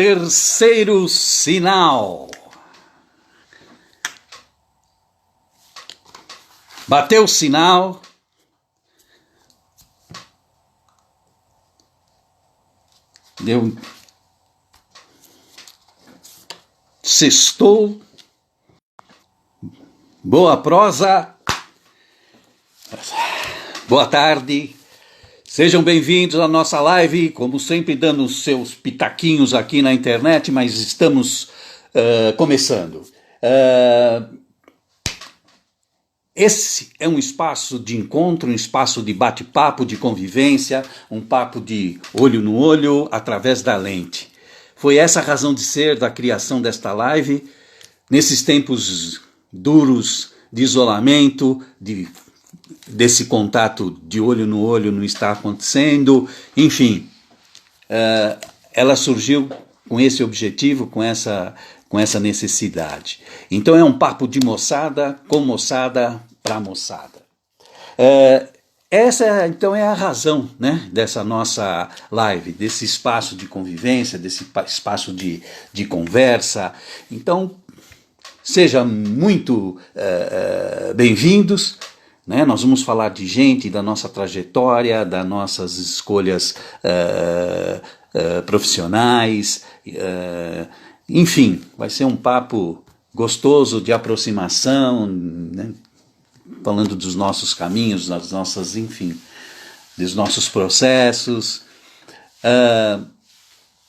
Terceiro sinal. Bateu o sinal. Deu. Sextou. Boa prosa. Boa tarde. Sejam bem-vindos à nossa live, como sempre dando os seus pitaquinhos aqui na internet, mas estamos começando. Esse é um espaço de encontro, um espaço de bate-papo, de convivência, um papo de olho no olho através da lente. Foi essa a razão de ser da criação desta live, nesses tempos duros de isolamento, desse contato de olho no olho não está acontecendo, enfim, ela surgiu com esse objetivo, com essa necessidade. Então é um papo de moçada, com moçada, para moçada. Essa então é a razão, né, dessa nossa live, desse espaço de convivência, desse espaço de conversa. Então, sejam muito bem-vindos. Né? Nós vamos falar de gente, da nossa trajetória, das nossas escolhas profissionais, enfim, vai ser um papo gostoso de aproximação, né? Falando dos nossos caminhos, das nossas, enfim, dos nossos processos.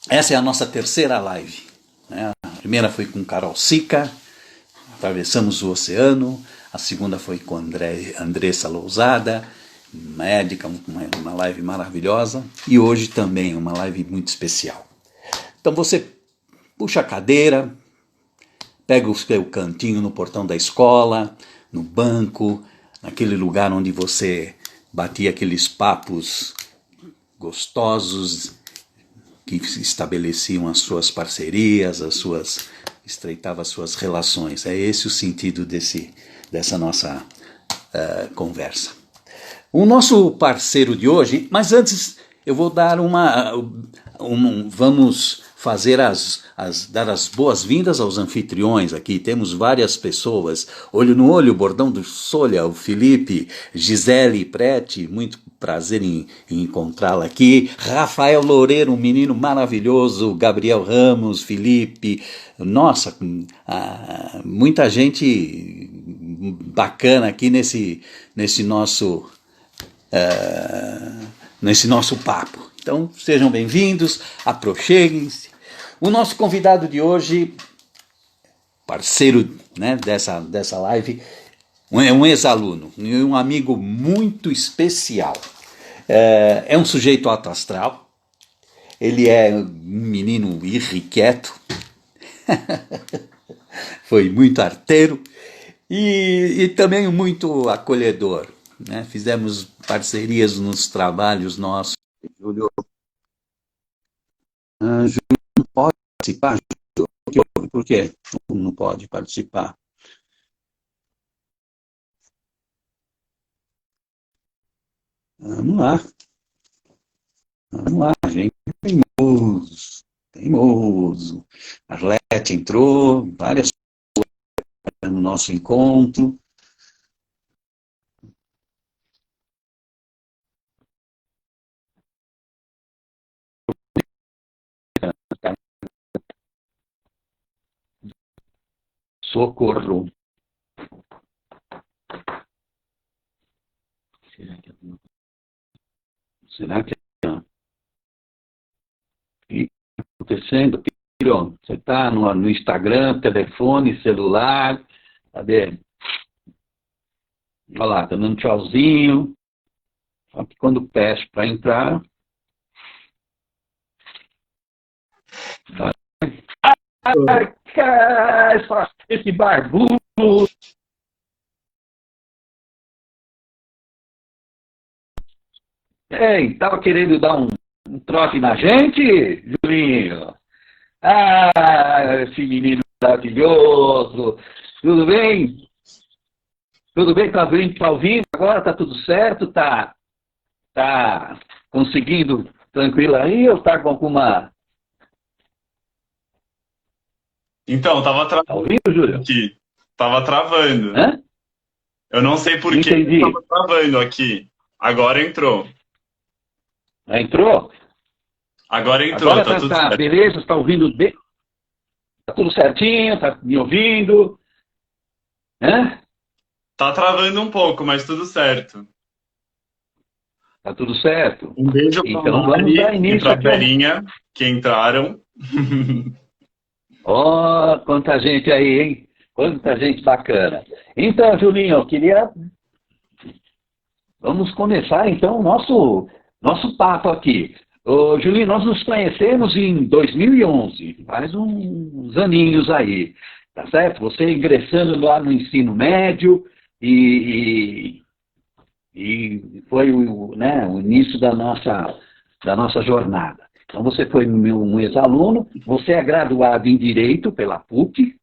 Essa é a nossa terceira live. Né? A primeira foi com Carol Sica, atravessamos o oceano. A segunda foi com Andressa Lousada, médica, uma live maravilhosa. E hoje também uma live muito especial. Então você puxa a cadeira, pega o seu cantinho no portão da escola, no banco, naquele lugar onde você batia aqueles papos gostosos que estabeleciam as suas parcerias, estreitava as suas relações. É esse o sentido dessa nossa conversa. O nosso parceiro de hoje, mas antes eu vou dar vamos fazer dar as boas-vindas aos anfitriões aqui. Temos várias pessoas, olho no olho, Bordão do Solha, o Felipe, Gisele Prete, muito prazer em encontrá-la aqui, Rafael Loureiro, um menino maravilhoso, Gabriel Ramos, Felipe, nossa, muita gente bacana aqui nesse nosso papo. Então, sejam bem-vindos, aproxeguem-se. O nosso convidado de hoje, parceiro, né, dessa live, é um ex-aluno, um amigo muito especial. É um sujeito alto astral, ele é um menino irrequieto, foi muito arteiro e também muito acolhedor. Né? Fizemos parcerias nos trabalhos nossos. Júlio, não pode participar? Por quê? Não pode participar. Vamos lá, gente. Teimoso. Arlete entrou, várias coisas no nosso encontro. Socorro. Será que está acontecendo? Você está no Instagram, telefone, celular? Cadê? Olha lá, está dando tchauzinho. Só que quando peço para entrar... Esse barbudo! Estava querendo dar um trote na gente, Julinho? Esse menino maravilhoso! Tudo bem? Tudo bem? Tá ouvindo agora? Tá tudo certo? Tá conseguindo tranquilo aí ou tá com alguma Então, tava Tá travando ouvindo, Júlio? aqui. Tava travando. Hã? Eu não sei por Não que entendi. tava travando aqui. Agora entrou. Já entrou? Agora entrou, Agora tá tá, tudo tá certo. beleza, está ouvindo bem? Tá tudo certinho, tá me ouvindo? Hã? Tá travando um pouco, mas tudo certo. Tá tudo certo? Um beijo pra Então vamos dar Mari e início pra aqui ao... Verinha, que entraram. Ó, quanta gente aí, hein? Quanta gente bacana. Então, Julinho, eu queria... Vamos começar então o nosso papo aqui. Ô, Julinho, nós nos conhecemos em 2011, faz uns aninhos aí, tá certo? Você ingressando lá no ensino médio e, e foi o início da nossa jornada. Então, você foi um ex-aluno, você é graduado em Direito pela PUC,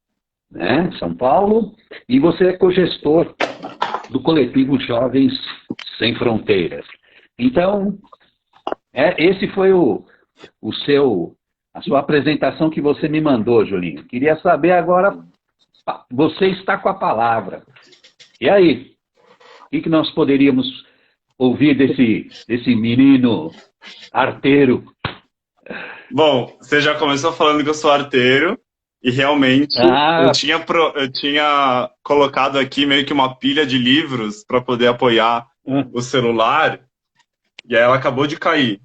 né, São Paulo, e você é cogestor do coletivo Jovens Sem Fronteiras. Então, esse foi a sua apresentação que você me mandou, Julinho. Queria saber agora, você está com a palavra. E aí, o que nós poderíamos ouvir desse menino arteiro? Bom, você já começou falando que eu sou arteiro. E realmente Ah, eu tinha colocado aqui meio que uma pilha de livros para poder apoiar o celular. E aí ela acabou de cair.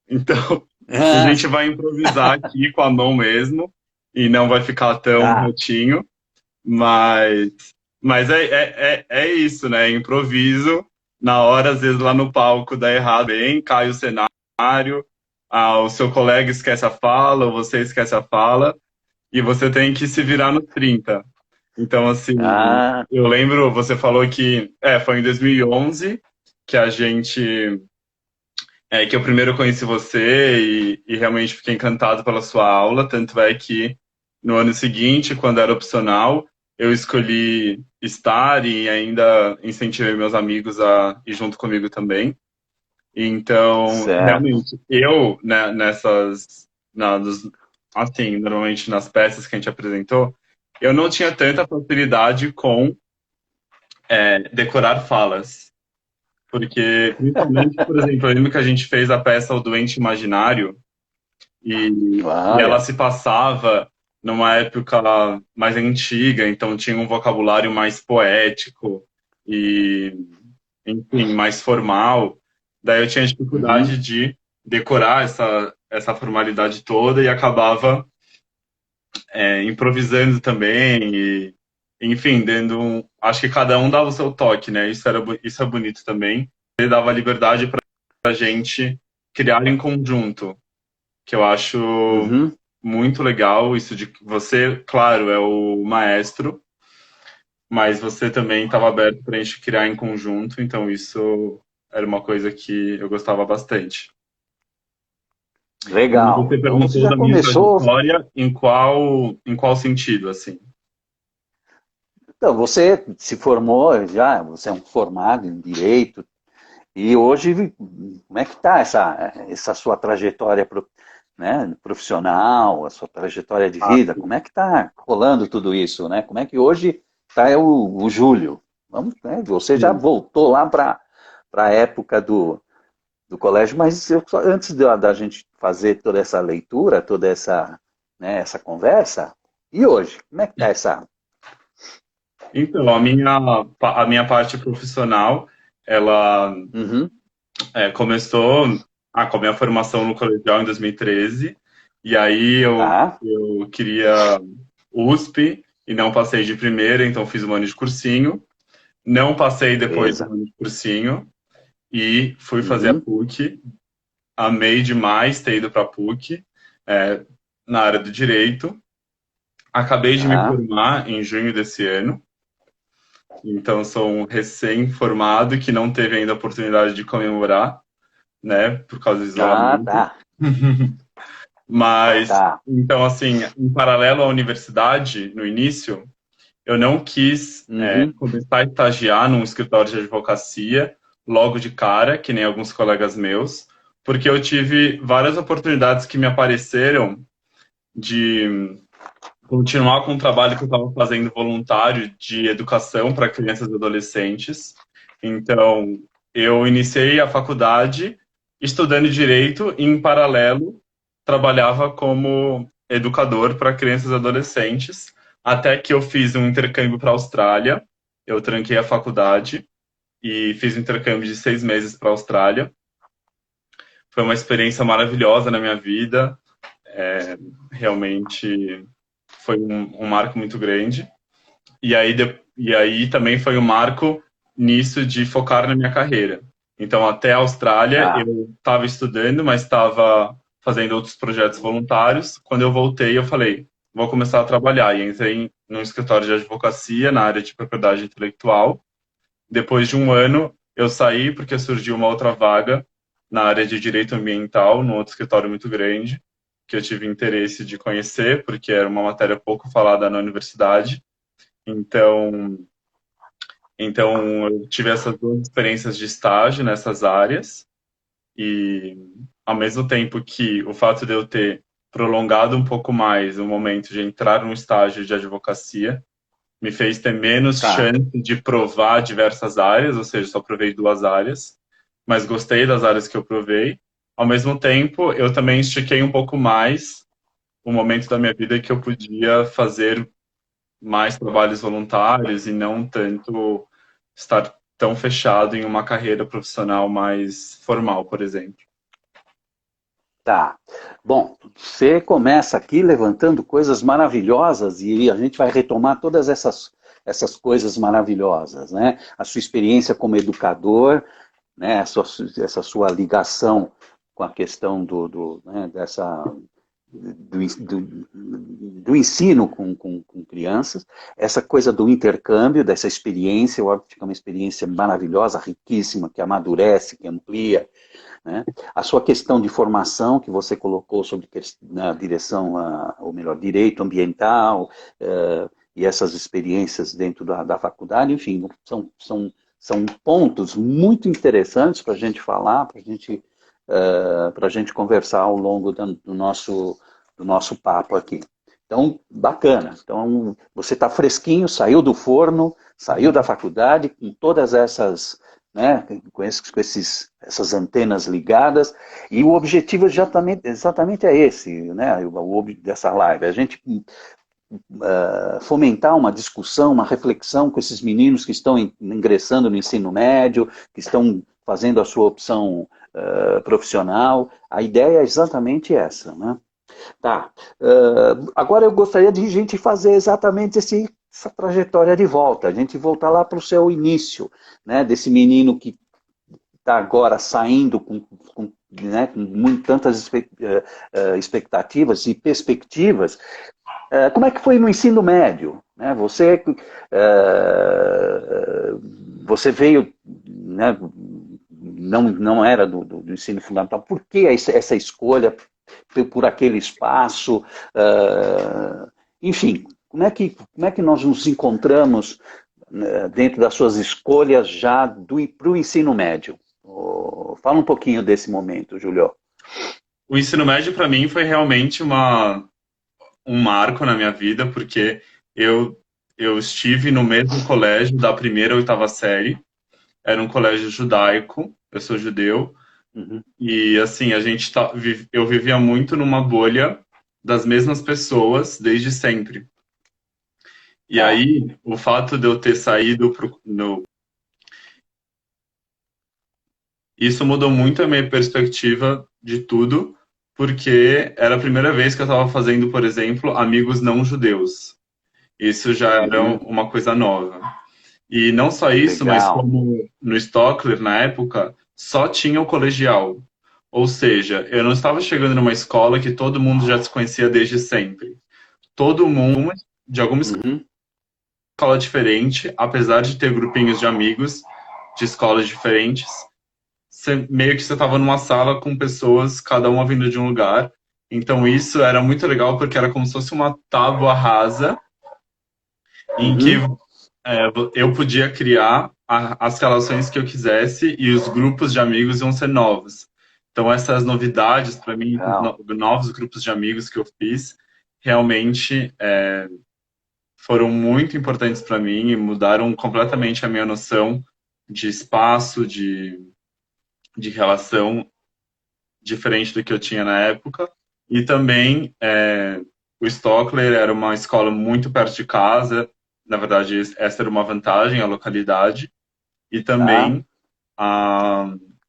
Então, a ah, gente vai improvisar aqui com a mão mesmo, e não vai ficar tão tá. retinho, mas, mas é isso, né? Improviso, na hora, às vezes lá no palco dá errado, bem, cai o cenário, o seu colega esquece a fala, ou você esquece a fala, e você tem que se virar no 30. Então, assim, Ah, eu lembro, você falou que foi em 2011 que a gente que eu primeiro conheci você e realmente fiquei encantado pela sua aula, tanto é que no ano seguinte, quando era opcional, eu escolhi estar e ainda incentivei meus amigos a ir junto comigo também. Então, certo. realmente, eu, né, assim, normalmente nas peças que a gente apresentou, eu não tinha tanta facilidade com decorar falas. Porque, principalmente, por exemplo, eu lembro que a gente fez a peça O Doente Imaginário e ela Olha, se passava numa época mais antiga, então tinha um vocabulário mais poético e, enfim, mais formal. Daí eu tinha dificuldade uhum, de decorar essa formalidade toda e acabava improvisando também e, enfim, acho que cada um dava o seu toque, né? Isso é bonito também. Ele dava liberdade para a gente criar em conjunto, que eu acho uhum. muito legal. Isso de você, claro, é o maestro, mas você também estava aberto para a gente criar em conjunto, então isso era uma coisa que eu gostava bastante. E Legal. você Então você perguntou já da minha começou. trajetória em qual sentido, assim? Então, você se formou já, você é um formado em direito, e hoje, como é que está essa sua trajetória né, profissional, a sua trajetória de Ah, vida? Como é que está rolando tudo isso, né? Como é que hoje está o Júlio? Vamos, né, você já sim. voltou lá para a época do colégio, mas antes da gente fazer toda essa leitura, toda essa conversa, e hoje? Como é que está essa... Então, a minha parte profissional, ela Uhum, começou com a minha formação no colegial em 2013, e aí tá, eu queria USP e não passei de primeira, então fiz um ano de cursinho. Não passei depois do beleza. ano de cursinho e fui fazer a Uhum, PUC. Amei demais ter ido para a PUC, é, na área do direito. Acabei de me tá. formar em junho desse ano. Então, sou um recém-formado que não teve ainda a oportunidade de comemorar, né, por causa do Ah, isolamento. tá, Mas, tá. então, assim, em paralelo à universidade, no início, eu não quis Uhum, começar a estagiar num escritório de advocacia logo de cara, que nem alguns colegas meus, porque eu tive várias oportunidades que me apareceram de continuar com o trabalho que eu estava fazendo voluntário de educação para crianças e adolescentes. Então, eu iniciei a faculdade estudando direito e, em paralelo, trabalhava como educador para crianças e adolescentes, até que eu fiz um intercâmbio para a Austrália. Eu tranquei a faculdade e fiz um intercâmbio de 6 meses para a Austrália. Foi uma experiência maravilhosa na minha vida. Realmente foi um marco muito grande. E aí também foi um marco nisso de focar na minha carreira. Então, até a Austrália, Tá, eu estava estudando, mas estava fazendo outros projetos voluntários. Quando eu voltei, eu falei, vou começar a trabalhar. E entrei num escritório de advocacia na área de propriedade intelectual. Depois de um ano, eu saí porque surgiu uma outra vaga na área de direito ambiental, num outro escritório muito grande, que eu tive interesse de conhecer, porque era uma matéria pouco falada na universidade. Então, então, eu tive essas duas experiências de estágio nessas áreas, e ao mesmo tempo que o fato de eu ter prolongado um pouco mais o momento de entrar num estágio de advocacia, me fez ter menos tá. chance de provar diversas áreas, ou seja, só provei 2 áreas, mas gostei das áreas que eu provei. Ao mesmo tempo, eu também estiquei um pouco mais o momento da minha vida que eu podia fazer mais trabalhos voluntários e não tanto estar tão fechado em uma carreira profissional mais formal, por exemplo. Tá. Bom, você começa aqui levantando coisas maravilhosas e a gente vai retomar todas essas coisas maravilhosas, né? A sua experiência como educador, né? Essa sua ligação com a questão né? Do ensino com crianças, essa coisa do intercâmbio, dessa experiência, eu acho que é uma experiência maravilhosa, riquíssima, que amadurece, que amplia, né? A sua questão de formação que você colocou sobre na direção, ou melhor, direito ambiental, e essas experiências dentro da faculdade, enfim, são pontos muito interessantes para a gente falar, para a gente conversar ao longo do nosso papo aqui. Então, bacana. Então, você está fresquinho, saiu do forno, saiu da faculdade, com todas essas, né, essas antenas ligadas, e o objetivo exatamente é esse, né, dessa live, a gente fomentar uma discussão, uma reflexão com esses meninos que estão ingressando no ensino médio, que estão fazendo a sua opção profissional. A ideia é exatamente essa, né? Tá. Agora eu gostaria de a gente fazer exatamente essa trajetória de volta, a gente voltar lá para o seu início, né? Desse menino que está agora saindo né, com tantas expectativas e perspectivas. Como é que foi no ensino médio? Né? Você veio, né, não era do ensino fundamental. Por que essa escolha por aquele espaço? Enfim, como é que nós nos encontramos dentro das suas escolhas já para o ensino médio? Fala um pouquinho desse momento, Julio. O ensino médio, para mim, foi realmente um marco na minha vida, porque eu estive no mesmo colégio da primeira à oitava série. Era um colégio judaico, eu sou judeu, Uhum. e assim, eu vivia muito numa bolha das mesmas pessoas desde sempre. E Tá. aí, o fato de eu ter saído isso mudou muito a minha perspectiva de tudo, porque era a primeira vez que eu estava fazendo, por exemplo, amigos não judeus. Isso já era Uhum. uma coisa nova. E não só isso, mas Legal. como no Stockler, na época, só tinha o colegial. Ou seja, eu não estava chegando numa escola que todo mundo já se conhecia desde sempre. Todo mundo de alguma Uhum. escola diferente, apesar de ter grupinhos de amigos de escolas diferentes, meio que você estava numa sala com pessoas, cada uma vindo de um lugar. Então isso era muito legal porque era como se fosse uma tábua rasa em que Uhum. eu podia criar as relações que eu quisesse e os grupos de amigos iam ser novos. Então essas novidades para mim, Legal. novos grupos de amigos que eu fiz, realmente foram muito importantes para mim e mudaram completamente a minha noção de espaço, de relação, diferente do que eu tinha na época. E também o Stockler era uma escola muito perto de casa. Na verdade, essa era uma vantagem, a localidade. E Tá? também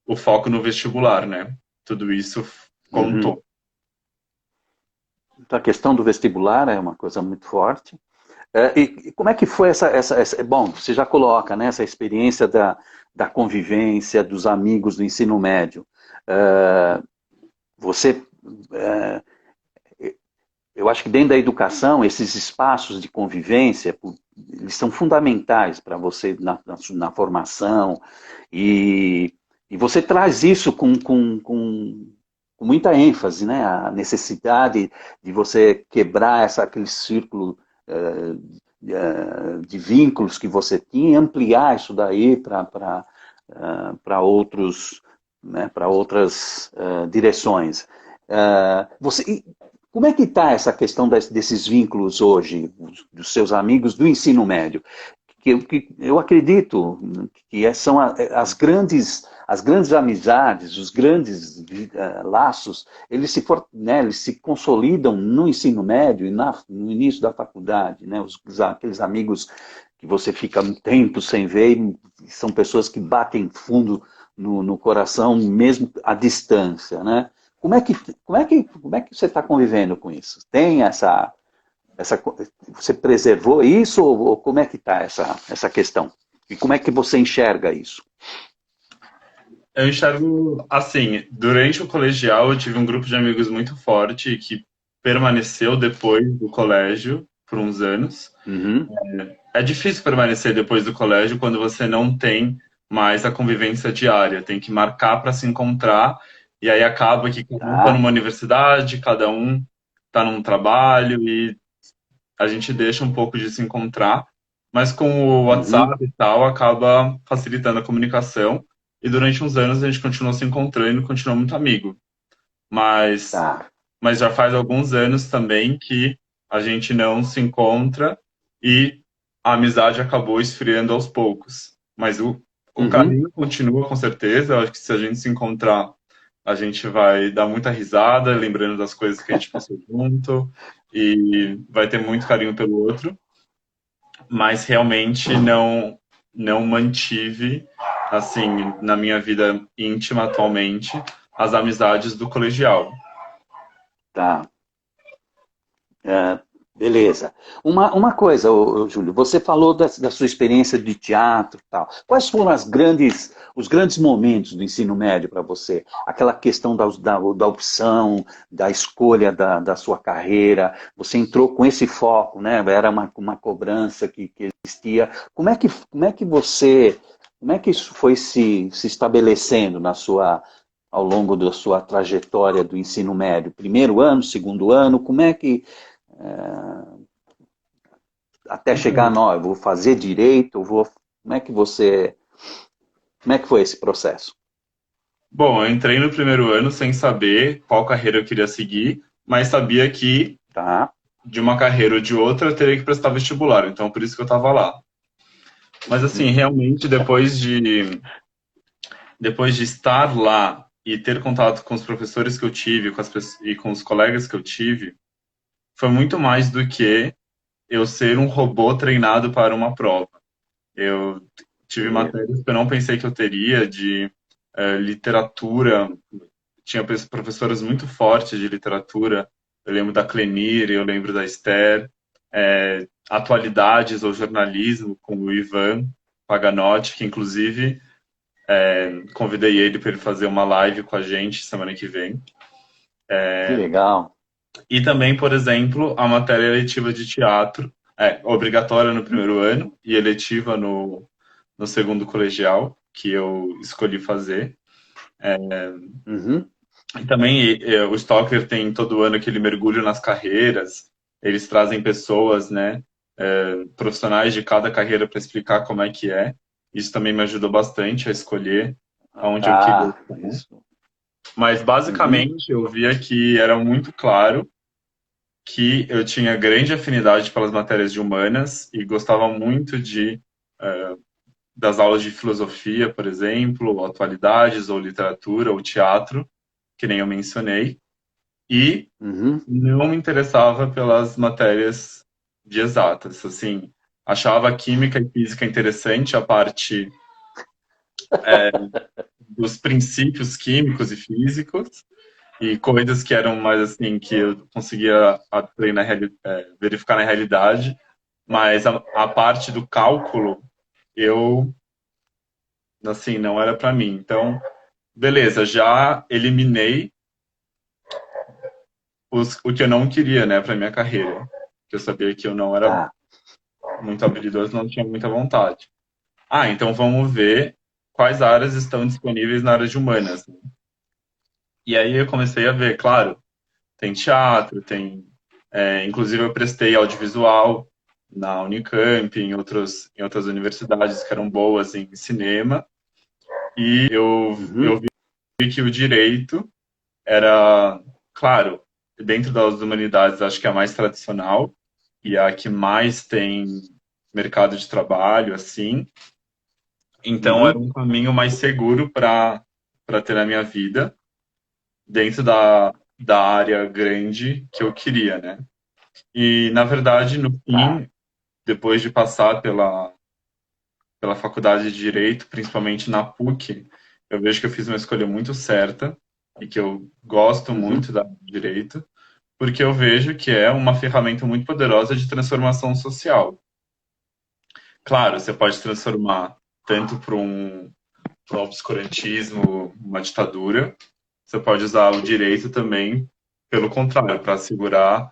o foco no vestibular, né? Tudo isso Uhum. contou. Então, a questão do vestibular é uma coisa muito forte. E como é que foi bom, você já coloca, né, essa experiência da convivência, dos amigos do ensino médio. É, você, é, eu acho que dentro da educação, esses espaços de convivência, eles são fundamentais para você na formação, e, e você traz isso com muita ênfase, né? A necessidade de você quebrar aquele círculo de vínculos que você tinha e ampliar isso daí para outros, né, para outras direções. Você, como é que está essa questão desses vínculos hoje, dos seus amigos do ensino médio? Que eu acredito que são as grandes amizades, os grandes laços, eles se consolidam no ensino médio e no início da faculdade, né? Aqueles amigos que você fica um tempo sem ver, são pessoas que batem fundo no coração, mesmo à distância, né? Como é que você está convivendo com isso? Tem você preservou isso ou como é que está essa questão? E como é que você enxerga isso? Eu enxergo assim, durante o colegial eu tive um grupo de amigos muito forte que permaneceu depois do colégio por uns anos. Uhum. É difícil permanecer depois do colégio quando você não tem mais a convivência diária, tem que marcar para se encontrar, e aí acaba que cada um está Tá. numa universidade, cada um está num trabalho, e a gente deixa um pouco de se encontrar, mas com o Uhum. WhatsApp e tal, acaba facilitando a comunicação, e durante uns anos a gente continuou se encontrando e continuou muito amigo. Mas, Tá. mas já faz alguns anos também que a gente não se encontra e a amizade acabou esfriando aos poucos. Mas o Uhum. carinho continua com certeza. Eu acho que se a gente se encontrar, a gente vai dar muita risada, lembrando das coisas que a gente passou junto e vai ter muito carinho pelo outro, mas realmente não mantive assim na minha vida íntima atualmente as amizades do colegial. Tá. É, beleza. Uma coisa, Júlio, você falou da sua experiência de teatro e tal. Quais foram os grandes momentos do ensino médio para você? Aquela questão da opção, da escolha da sua carreira. Você entrou com esse foco, né? Era uma cobrança que existia. Como é que isso foi se estabelecendo ao longo da sua trajetória do ensino médio? Primeiro ano, segundo ano, como é que até chegar, Então, não, eu vou fazer direito, como é que como é que foi esse processo? bom, eu entrei no primeiro ano sem saber qual carreira eu queria seguir, mas sabia que Tá? de uma carreira ou de outra eu teria que prestar vestibular, então por isso que eu estava lá. Mas assim, Uhum. realmente depois de estar lá e ter contato com os professores que eu tive, e com os colegas que eu tive, foi muito mais do que eu ser um robô treinado para uma prova. Eu tive Beleza. matérias que eu não pensei que eu teria, de literatura. Tinha professoras muito fortes de literatura. Eu lembro da Clenir, eu lembro da Esther. Atualidades ou jornalismo, com o Ivan Paganotti, que inclusive convidei ele para ele fazer uma live com a gente semana que vem. Que legal. E também, por exemplo, a matéria eletiva de teatro, obrigatória no primeiro ano e eletiva no segundo colegial, que eu escolhi fazer. Uhum. E também o Stalker tem todo ano aquele mergulho nas carreiras, eles trazem pessoas, né, profissionais de cada carreira para explicar como é que é. Isso também me ajudou bastante a escolher aonde eu queria Tá, estar. isso. Mas Uhum. basicamente eu via que era muito claro que eu tinha grande afinidade pelas matérias de humanas e gostava muito das aulas de filosofia, por exemplo, ou atualidades, ou literatura, ou teatro, que nem eu mencionei, e Uhum. não me interessava pelas matérias de exatas, assim, achava química e física interessante, a parte dos princípios químicos e físicos, e coisas que eram mais assim, que eu conseguia verificar na realidade, mas a parte do cálculo, eu, assim, não era para mim. Então, beleza, já eliminei o que eu não queria, né, para minha carreira. Que eu sabia que eu não era Tá. muito habilidoso, não tinha muita vontade. Ah, então vamos ver quais áreas estão disponíveis na área de humanas. E aí eu comecei a ver, claro, tem teatro, inclusive eu prestei audiovisual na Unicamp, em outras universidades que eram boas em cinema, e eu Uhum. vi que o direito era, claro, dentro das humanidades, acho que é a mais tradicional e a que mais tem mercado de trabalho, assim. Então, era Uhum. um caminho mais seguro para ter na minha vida, dentro da área grande que eu queria, né? E, na verdade, no Tá. fim, depois de passar pela faculdade de Direito, principalmente na PUC, eu vejo que eu fiz uma escolha muito certa e que eu gosto Uhum. muito da Direito, porque eu vejo que é uma ferramenta muito poderosa de transformação social. Claro, você pode transformar tanto para um obscurantismo, uma ditadura, você pode usar o direito também, pelo contrário, para assegurar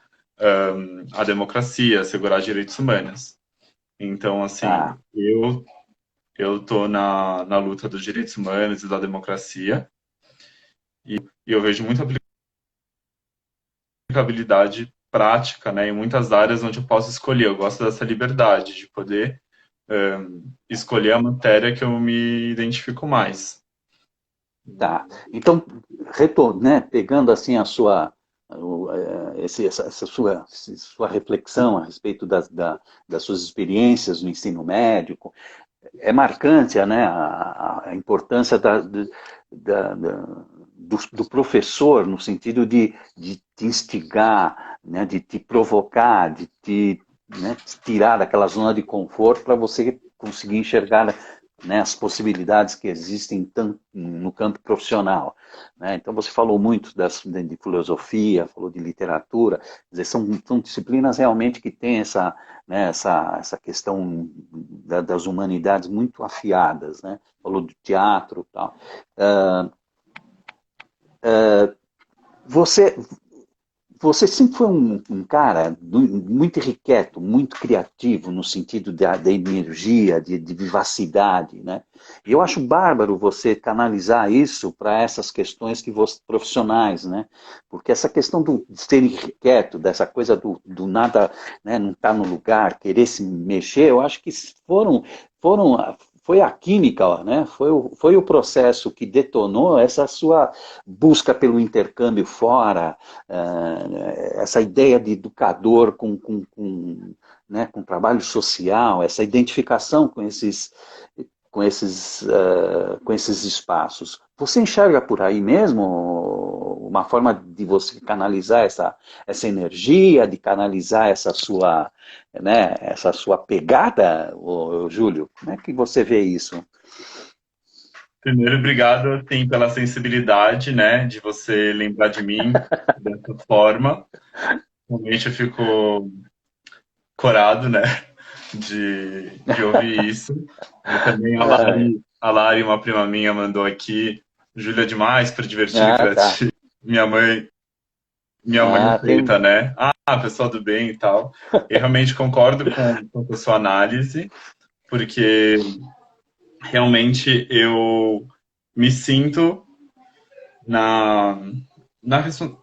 a democracia, assegurar direitos humanos. Então, assim, Tá. eu tô na luta dos direitos humanos e da democracia, e eu vejo muita aplicabilidade prática, né, em muitas áreas onde eu posso escolher. Eu gosto dessa liberdade de poder escolher a matéria que eu me identifico mais. Tá. Então, né, pegando assim a sua, essa sua reflexão a respeito das suas experiências no ensino médio, é marcante, né, a importância do professor no sentido de te instigar, né, de te provocar, né, te tirar daquela zona de conforto para você conseguir enxergar, né, as possibilidades que existem tanto no campo profissional. Né? Então, você falou muito de filosofia, falou de literatura, quer dizer, são disciplinas realmente que têm né, essa questão das humanidades muito afiadas. Né? Falou de teatro e tal. Uh, você, você sempre foi um cara muito irrequieto, muito criativo, no sentido da energia, de vivacidade, né? E eu acho bárbaro você canalizar isso para essas questões profissionais, né? Porque essa questão de ser irrequieto, dessa coisa do nada, né, não estar no lugar, querer se mexer, eu acho que foram foi a química, né? Foi o processo que detonou essa sua busca pelo intercâmbio fora, essa ideia de educador né, com trabalho social, essa identificação com esses espaços. Você enxerga por aí mesmo uma forma de você canalizar essa energia, de canalizar essa sua pegada, Júlio? Como é que você vê isso? Primeiro, obrigado, assim, pela sensibilidade, né, de você lembrar de mim dessa forma. Realmente eu fico corado, né, de ouvir isso. E também a Lari, uma prima minha, mandou aqui, Júlia é demais, super divertida e Ah, tá. criativa. Minha mãe Ah, aceita, né? Ah, pessoal do bem e tal. Eu realmente concordo com a sua análise, porque realmente eu me sinto na,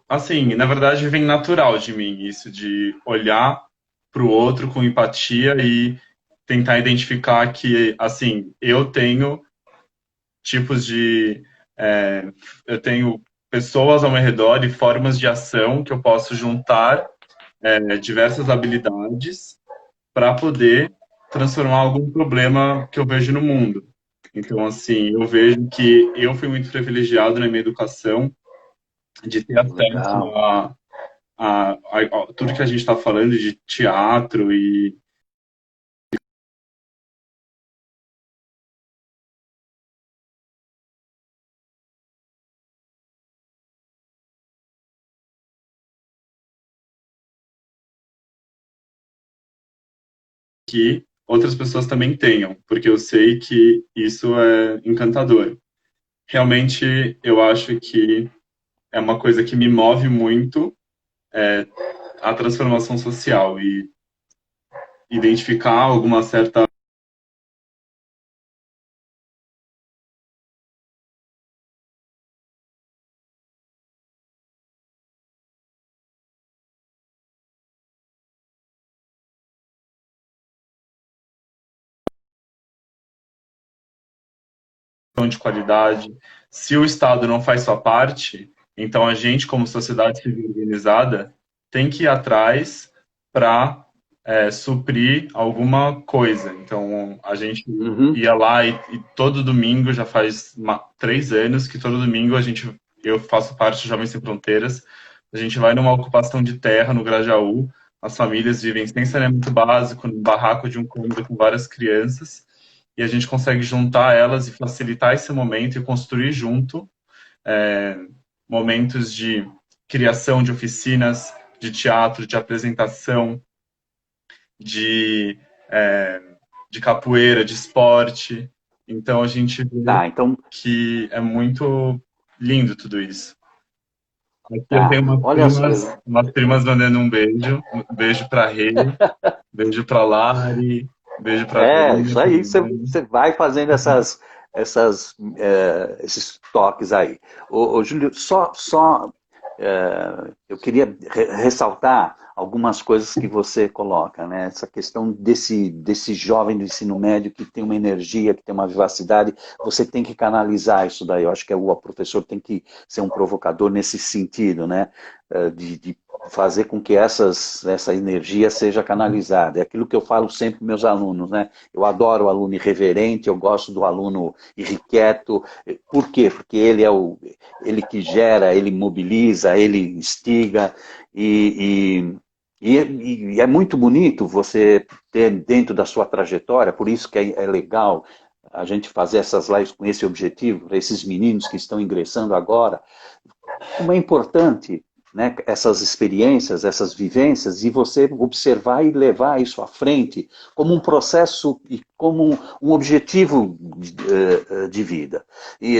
assim, na verdade vem natural de mim isso de olhar para o outro com empatia e tentar identificar que, assim, eu tenho tipos eu tenho pessoas ao meu redor e formas de ação que eu posso juntar diversas habilidades para poder transformar algum problema que eu vejo no mundo. Então, assim, eu vejo que eu fui muito privilegiado na minha educação de ter acesso Legal. a tudo que a gente está falando de teatro e que outras pessoas também tenham, porque eu sei que isso é encantador. Realmente, eu acho que é uma coisa que me move muito a transformação social e identificar alguma certa de qualidade. Se o Estado não faz sua parte, então a gente, como sociedade civil organizada, tem que ir atrás para suprir alguma coisa. Então a gente Uhum. ia lá e todo domingo, já faz 3 anos que todo domingo eu faço parte do Jovens Sem Fronteiras. A gente vai numa ocupação de terra no Grajaú. As famílias vivem sem saneamento básico, no barraco de um cômodo com várias crianças e a gente consegue juntar elas e facilitar esse momento e construir junto é, momentos de criação de oficinas, de teatro, de apresentação, de, é, de capoeira, de esporte. Então a gente vê Tá, então, que é muito lindo tudo isso. Aqui eu tenho tá. Olha só. umas primas mandando um beijo para Rê, beijo para Lari, beijo para É, Verônica isso aí, também. você vai fazendo esses toques aí. Júlio, eu queria ressaltar algumas coisas que você coloca, né? Essa questão desse jovem do ensino médio que tem uma energia, que tem uma vivacidade, você tem que canalizar isso daí. Eu acho que o professor tem que ser um provocador nesse sentido, né? De fazer com que essa energia seja canalizada. É aquilo que eu falo sempre para meus alunos, né? Eu adoro o aluno irreverente, eu gosto do aluno irrequieto. Por quê? Porque ele que gera, ele mobiliza, ele instiga e é muito bonito você ter dentro da sua trajetória, por isso que é legal a gente fazer essas lives com esse objetivo, para esses meninos que estão ingressando agora, como é importante, né, essas experiências, essas vivências, e você observar e levar isso à frente como um processo e como um objetivo de vida. E,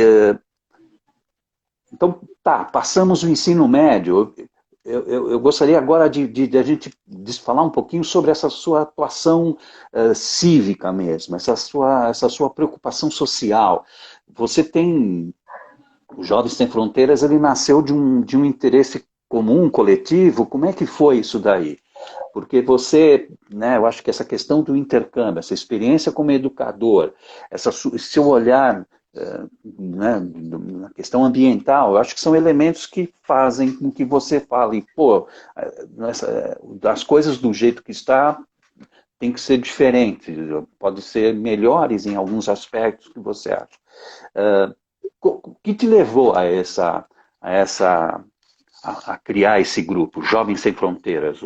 então, tá, passamos o ensino médio. Eu gostaria agora de a gente falar um pouquinho sobre essa sua atuação cívica mesmo, essa sua preocupação social. Você tem o Jovens Sem Fronteiras, ele nasceu de um interesse comum, coletivo. Como é que foi isso daí? Porque você, né, eu acho que essa questão do intercâmbio, essa experiência como educador, seu olhar né, na questão ambiental, eu acho que são elementos que fazem com que você fale, pô, as coisas do jeito que está tem que ser diferente, pode ser melhores em alguns aspectos que você acha. O que te levou a criar esse grupo, Jovens Sem Fronteiras,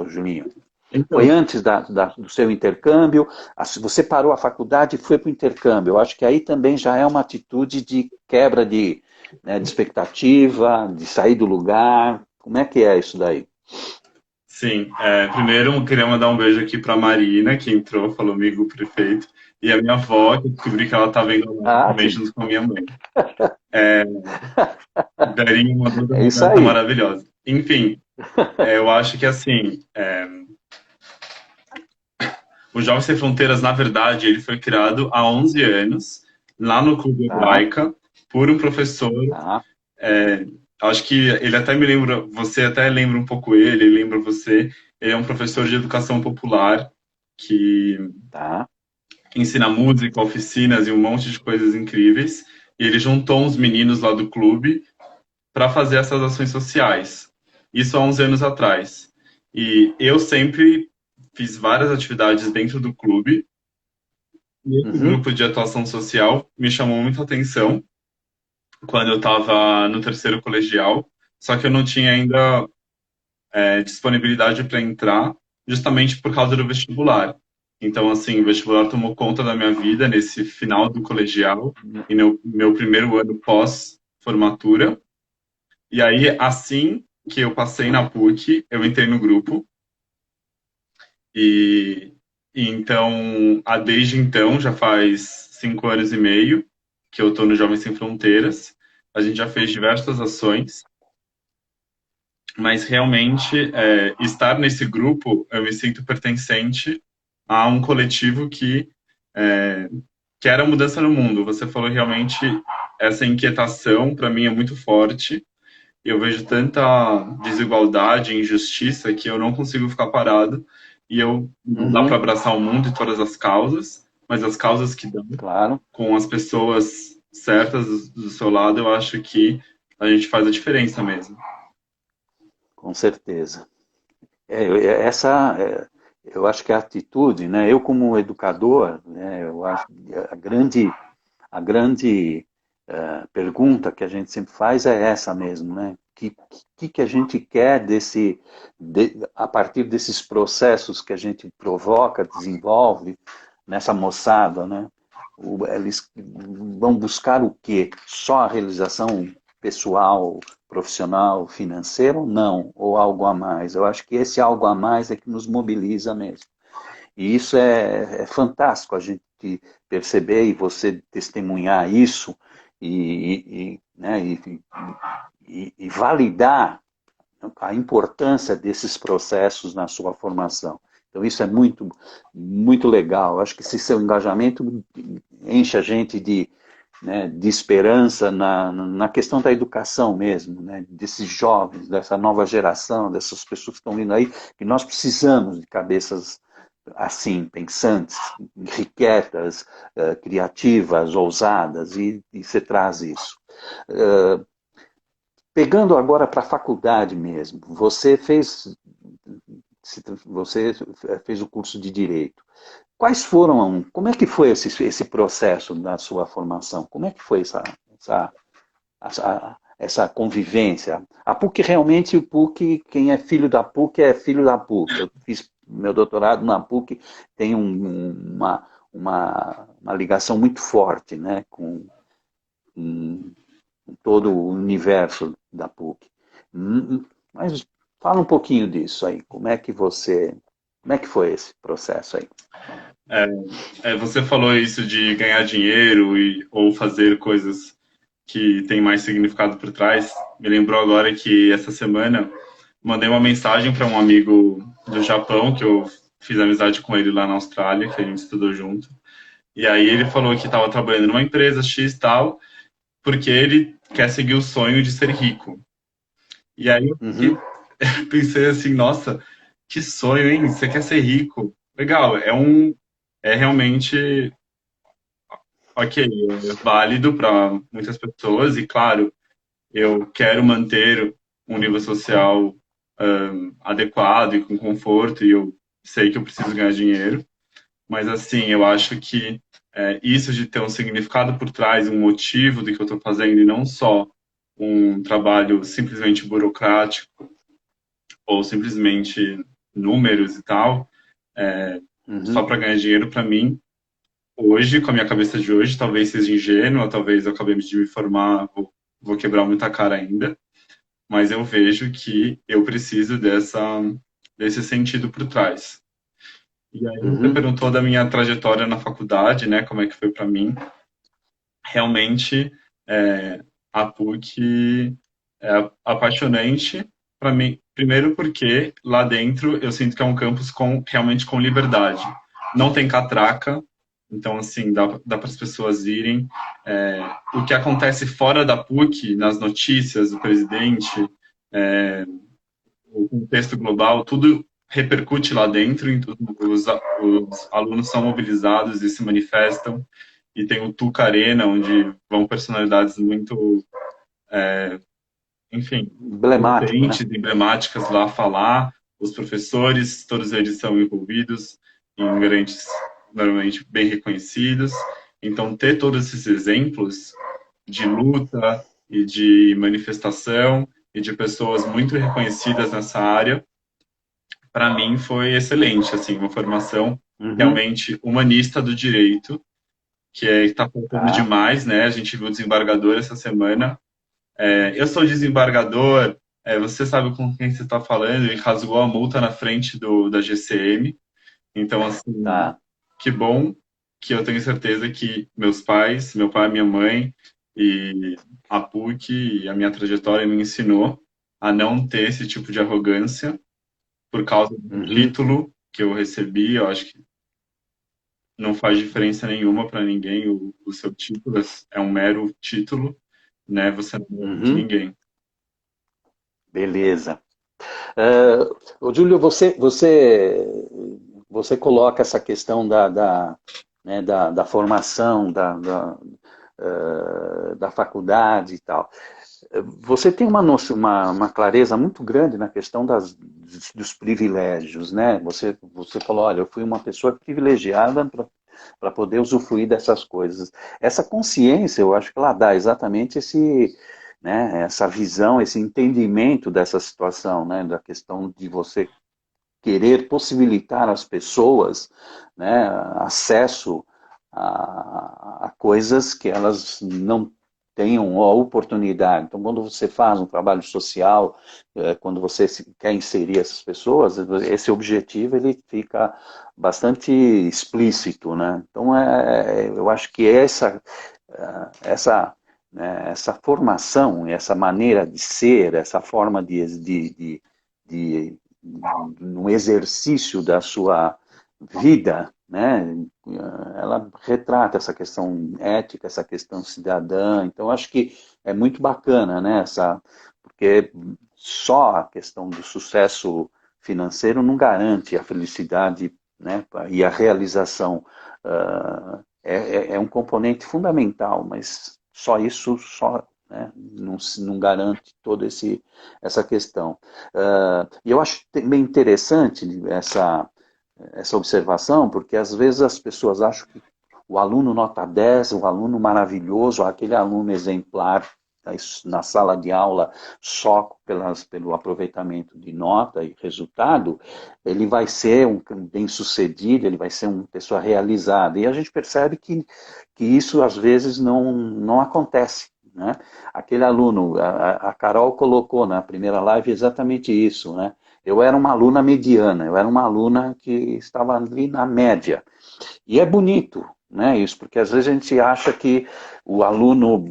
Julinho? Foi Então, antes do seu intercâmbio? Você parou a faculdade e foi para o intercâmbio. Eu acho que aí também já é uma atitude de quebra né, de expectativa, de sair do lugar. Como é que é isso daí? sim, primeiro eu queria mandar um beijo aqui para Marina, que entrou, falou amigo prefeito, e a minha avó, que eu descobri que ela está vendo a live Ah, também junto com a minha mãe. Verinha mandou é uma isso dança aí. maravilhosa. Enfim, eu acho que assim, o Jovens Sem Fronteiras, na verdade, ele foi criado há 11 anos, lá no Clube Tá, Hebraica, por um professor. tá, é, Acho que ele até me lembra, você até lembra um pouco ele lembra você. Ele é um professor de educação popular que tá. ensina música, oficinas e um monte de coisas incríveis. E ele juntou uns meninos lá do clube para fazer essas ações sociais. Isso há uns anos atrás. E eu sempre fiz várias atividades dentro do clube, e esse Uhum. grupo de atuação social me chamou muita atenção quando eu estava no terceiro colegial, só que eu não tinha ainda disponibilidade para entrar, justamente por causa do vestibular. Então, assim, o vestibular tomou conta da minha vida nesse final do colegial e no meu primeiro ano pós-formatura. E aí, assim que eu passei na PUC, eu entrei no grupo e, e então, desde então, já faz 5 anos e meio que eu estou no Jovens Sem Fronteiras. A gente já fez diversas ações, mas realmente estar nesse grupo, eu me sinto pertencente a um coletivo é, que era a mudança no mundo. Você falou realmente, essa inquietação para mim é muito forte. Eu vejo tanta desigualdade e injustiça que eu não consigo ficar parado. E eu não dá para Uhum. abraçar o mundo e todas as causas, mas as causas que dão, Claro, com as pessoas certas do seu lado, eu acho que a gente faz a diferença mesmo. com certeza. Eu acho que a atitude, né? Eu como educador, né? Eu acho que a grande pergunta que a gente sempre faz é essa mesmo, né? Que a gente quer a partir desses processos que a gente provoca, desenvolve nessa moçada, né? Eles vão buscar o quê? Só a realização pessoal, profissional, financeiro? Não, ou algo a mais. Eu acho que esse algo a mais é que nos mobiliza mesmo. E isso é fantástico a gente perceber e você testemunhar isso né, e validar a importância desses processos na sua formação. Então isso é muito, muito legal. Acho que esse seu engajamento enche a gente de esperança na questão da educação mesmo, né? Desses jovens, dessa nova geração, dessas pessoas que estão vindo aí, que nós precisamos de cabeças assim, pensantes, inquietas, criativas, ousadas, e você traz isso. Pegando agora para a faculdade mesmo, você fez o curso de Direito. Como é que foi esse processo da sua formação? Como é que foi essa convivência? A PUC realmente, quem é filho da PUC é filho da PUC. Eu fiz meu doutorado na PUC, tem uma ligação muito forte, né, com todo o universo da PUC. Mas fala um pouquinho disso aí. Como é que foi esse processo aí? Você falou isso de ganhar dinheiro ou fazer coisas que têm mais significado por trás. Me lembrou agora que essa semana mandei uma mensagem para um amigo do Japão, que eu fiz amizade com ele lá na Austrália, que a gente estudou junto. E aí ele falou que estava trabalhando numa empresa X e tal, porque ele quer seguir o sonho de ser rico. E aí eu Uhum, pensei assim, nossa, que sonho, hein? Você quer ser rico? Legal, é realmente ok, é válido para muitas pessoas e, claro, eu quero manter um nível social adequado e com conforto e eu sei que eu preciso ganhar dinheiro, mas, assim, eu acho que isso de ter um significado por trás, um motivo do que eu estou fazendo e não só um trabalho simplesmente burocrático ou simplesmente números e tal, só uhum, para ganhar dinheiro, para mim, hoje, com a minha cabeça de hoje, talvez seja ingênua, talvez eu acabei de me formar, vou quebrar muita cara ainda, mas eu vejo que eu preciso desse sentido por trás. E aí você uhum, perguntou da minha trajetória na faculdade, né, como é que foi para mim. Realmente, a PUC é apaixonante para mim, primeiro porque lá dentro eu sinto que é um campus realmente com liberdade. Não tem catraca, então, assim, dá para as pessoas irem. O que acontece fora da PUC, nas notícias, o presidente, é, o contexto global, tudo repercute lá dentro, os alunos são mobilizados e se manifestam, e tem o Tuca Arena, onde vão personalidades muito, enfim, emblemático, né? potentes, emblemáticas lá falar. os professores, todos eles são envolvidos em grandes, normalmente bem reconhecidos. Então, ter todos esses exemplos de luta e de manifestação e de pessoas muito reconhecidas nessa área, para mim foi excelente, assim, uma formação Uhum. realmente humanista do direito, que está faltando Tá. demais, né? A gente viu o desembargador essa semana. Eu sou desembargador, você sabe com quem você está falando, e rasgou a multa na frente da GCM. Então, assim, Tá. que bom que eu tenho certeza que meus pais, meu pai, minha mãe e a PUC e a minha trajetória me ensinou a não ter esse tipo de arrogância por causa do Uhum. título que eu recebi. Eu acho que não faz diferença nenhuma para ninguém o seu título, é um mero título, né? Você não é melhor que Uhum. ninguém. Beleza. Ô, Júlio, você coloca essa questão né, da formação, da faculdade e tal. Você tem uma clareza muito grande na questão dos privilégios, né? Você falou, olha, eu fui uma pessoa privilegiada para poder usufruir dessas coisas. Essa consciência, eu acho que ela dá exatamente né, essa visão, esse entendimento dessa situação, né, da questão de você querer possibilitar às pessoas, né, acesso a coisas que elas não tenham a oportunidade. Então, quando você faz um trabalho social, quando você quer inserir essas pessoas, esse objetivo ele fica bastante explícito, né? Então, eu acho que essa essa formação, essa maneira de ser, essa forma de no exercício da sua vida, né? Ela retrata essa questão ética, essa questão cidadã. Então, acho que é muito bacana, né? Porque só a questão do sucesso financeiro não garante a felicidade, né? E a realização. É um componente fundamental, mas só isso só, né, não garante toda essa questão. E eu acho bem interessante essa observação, porque às vezes as pessoas acham que o aluno nota 10, o aluno maravilhoso, aquele aluno exemplar na sala de aula só pelo aproveitamento de nota e resultado, ele vai ser um bem-sucedido, ele vai ser uma pessoa realizada. E a gente percebe que isso às vezes não acontece. Né? Aquele aluno, a Carol colocou na primeira live exatamente isso, né? Eu era uma aluna mediana, eu era uma aluna que estava ali na média. E é bonito, né, isso, porque às vezes a gente acha que o aluno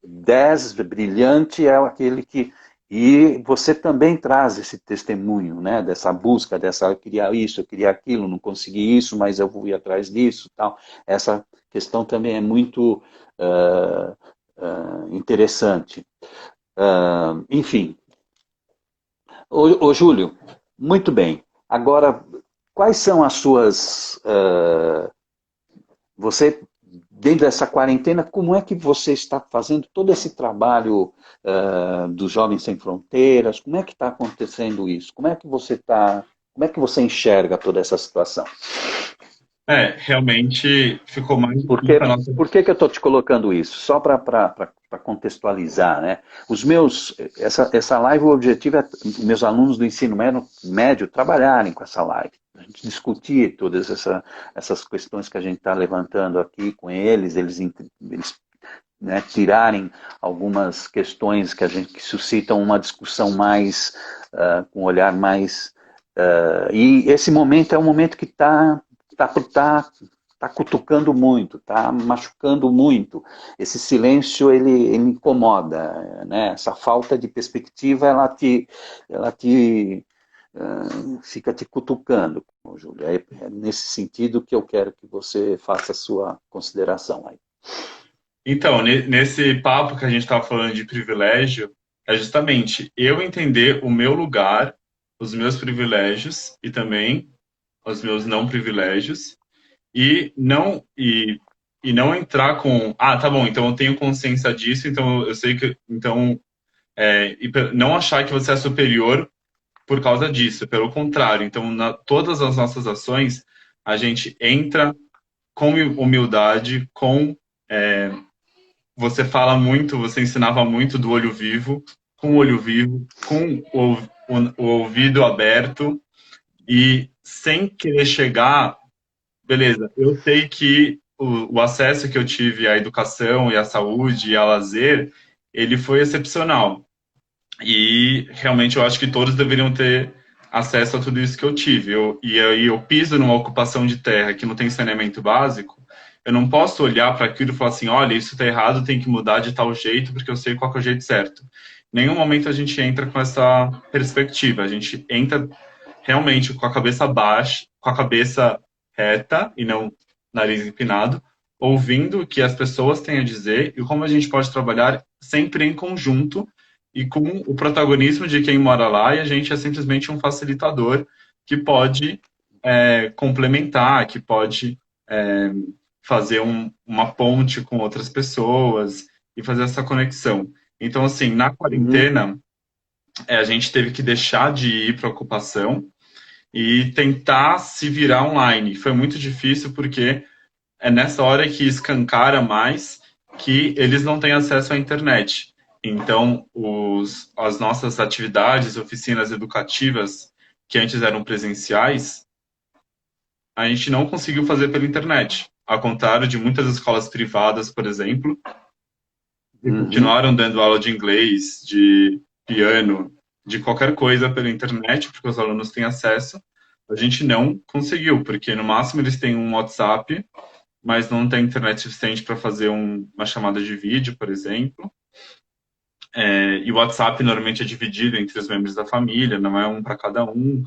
10 brilhante é aquele que. E você também traz esse testemunho, né, dessa busca, eu queria isso, eu queria aquilo, não consegui isso, mas eu vou ir atrás disso, tal. Essa questão também é muito interessante. Enfim, ô Júlio, muito bem. Agora, quais são as suas. Você, dentro dessa quarentena, como é que você está fazendo todo esse trabalho dos Jovens Sem Fronteiras? Como é que está acontecendo isso? Como é que você está. Como é que você enxerga toda essa situação? Realmente ficou mais Porque, difícil a nossa. por que eu estou te colocando isso? Só para contextualizar, né? Essa live, o objetivo é meus alunos do ensino médio trabalharem com essa live. A gente discutir todas essas questões que a gente está levantando aqui com eles né, tirarem algumas questões que suscitam uma discussão mais, com um olhar mais. E esse momento é um momento que tá cutucando muito, tá machucando muito. Esse silêncio ele incomoda, né? Essa falta de perspectiva ela te fica te cutucando, Júlio. É nesse sentido que eu quero que você faça a sua consideração aí. Então, nesse papo que a gente estava falando de privilégio, é justamente eu entender o meu lugar, os meus privilégios e também os meus não privilégios e não entrar com, tá bom, então eu tenho consciência disso, então eu sei que, então, não achar que você é superior por causa disso, pelo contrário. Então, todas as nossas ações, a gente entra com humildade, você fala muito, você ensinava muito do olho vivo, com o olho vivo, com o ouvido aberto e sem querer chegar, beleza, eu sei que o acesso que eu tive à educação e à saúde e ao lazer, ele foi excepcional. E realmente eu acho que todos deveriam ter acesso a tudo isso que eu tive. E aí eu piso numa ocupação de terra que não tem saneamento básico, eu não posso olhar para aquilo e falar assim, olha, isso está errado, tem que mudar de tal jeito, porque eu sei qual é o jeito certo. Em nenhum momento a gente entra com essa perspectiva, a gente entra realmente com a cabeça baixa, com a cabeça reta e não nariz empinado, ouvindo o que as pessoas têm a dizer e como a gente pode trabalhar sempre em conjunto e com o protagonismo de quem mora lá, e a gente é simplesmente um facilitador que pode complementar, que pode fazer uma ponte com outras pessoas e fazer essa conexão. Então, assim, na quarentena, a gente teve que deixar de ir para a ocupação e tentar se virar online. Foi muito difícil porque é nessa hora que escancara mais que eles não têm acesso à internet. Então, as nossas atividades, oficinas educativas, que antes eram presenciais, a gente não conseguiu fazer pela internet. Ao contrário de muitas escolas privadas, por exemplo, que continuaram dando aula de inglês, de piano, de qualquer coisa pela internet, porque os alunos têm acesso. A gente não conseguiu, porque no máximo eles têm um WhatsApp, mas não tem internet suficiente para fazer uma chamada de vídeo, por exemplo. E o WhatsApp normalmente é dividido entre os membros da família, não é um para cada um,